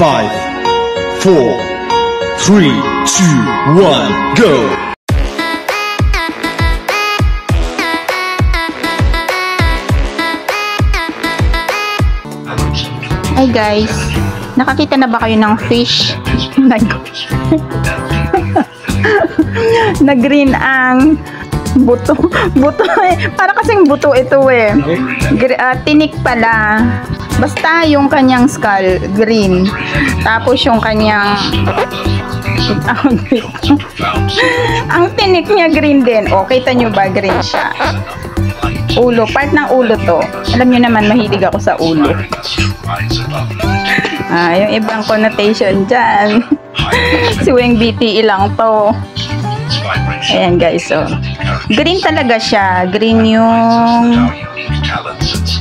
5, 4, 3, 2, 1, go! Hi guys, nakakita na ba kayo ng fish? Na green ang buto. Buto eh. Para kasing buto ito eh. Tinik pala. Basta yung kanyang skull, green. Tapos yung kanyang ang tinik niya green din. O, kita nyo ba? Green siya. Ulo. Part ng ulo to. Alam nyo naman, mahilig ako sa ulo. Yung ibang connotation dyan. Si Weng BTE lang to. Ayan guys, so. Green talaga siya. Green yung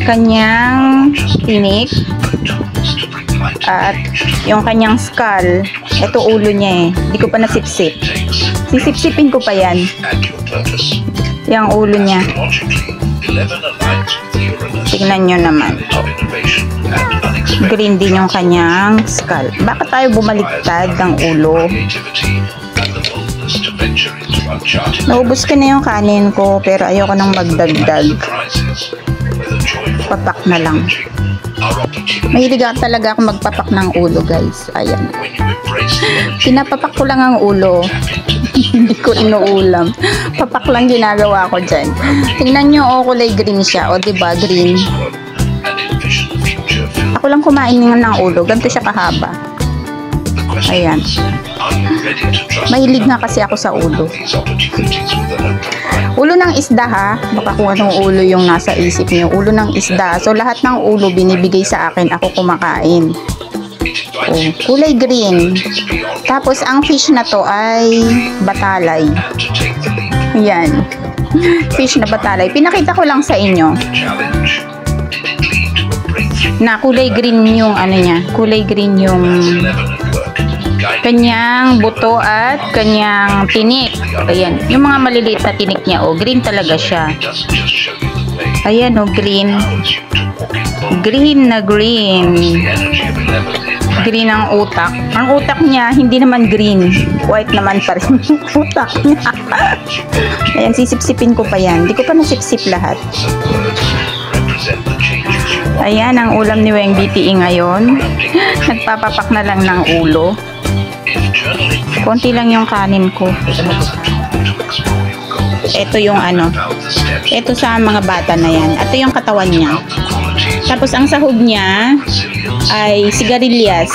kanyang tinik. At yung kanyang skull. Ito ulo niya eh. Hindi ko pa nasipsip. Sisipsipin ko pa yan. Yung ulo niya. Tingnan nyo naman. Green din yung kanyang skull. Bakit tayo bumaliktad ng ulo? Naubos ko na yung kanin ko, pero ayoko nang magdagdag. Papak na lang. Mahilig talaga ako magpapak ng ulo guys. Ayan. Pinapapak ko lang ang ulo. Hindi ko inuulam. Papak lang ginagawa ko dyan. Tingnan nyo, oh, kulay green siya. O, diba, green. Ako lang kumain ng ulo. Ganito siya kahaba. Ayan. Mahilig nga kasi ako sa ulo. Ulo ng isda ha. Baka kung anong ulo yung nasa isip niyo. Ulo ng isda. So, lahat ng ulo binibigay sa akin. Ako kumakain. Oh, kulay green. Tapos ang fish na to ay batalay. Yan. Fish na batalay. Pinakita ko lang sa inyo. Na kulay green yung ano niya. Kulay green yung kanyang buto at kanyang tinik. Ayan. Yung mga maliliit na tinik niya. Oh, green talaga siya. Ayan oh, green. Green na green. Green ang utak. Ang utak niya, hindi naman green. White naman pa rin utak niya. Ayan, sisipsipin ko pa yan. Hindi ko pa nasipsip lahat. Ayan, ang ulam ni Weng BTE ngayon. Nagpapapak na lang ng ulo. Konti lang yung kanin ko. Ito yung ano. Ito sa mga bata na yan. Ito yung katawan niya. Tapos ang sahog niya ay sigarilyas.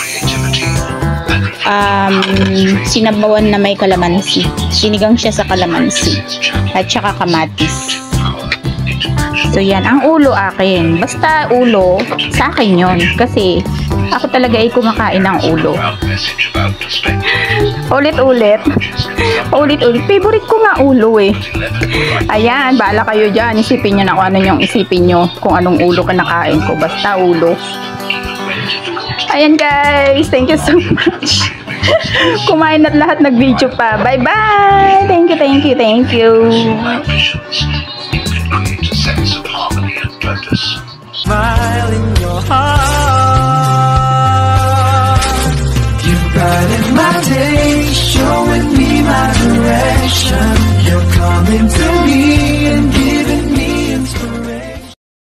Sinabawan na may kalamansi. Sinigang siya sa kalamansi. At saka kamatis. So yan, ang ulo akin. Basta ulo, sa akin yun. Kasi ako talaga ay kumakain ng ulo. Ulit-ulit. Ulit-ulit. Favorite ko nga ulo eh. Ayan, bahala kayo dyan. Isipin nyo na kung ano yung isipin nyo. Kung anong ulo kinakain ko. Basta ulo. Ayan guys. Thank you so much. Kumain at lahat nag-video pa. Bye-bye. Thank you, thank you, thank you. Smile in your heart. You brighten my day, showing me my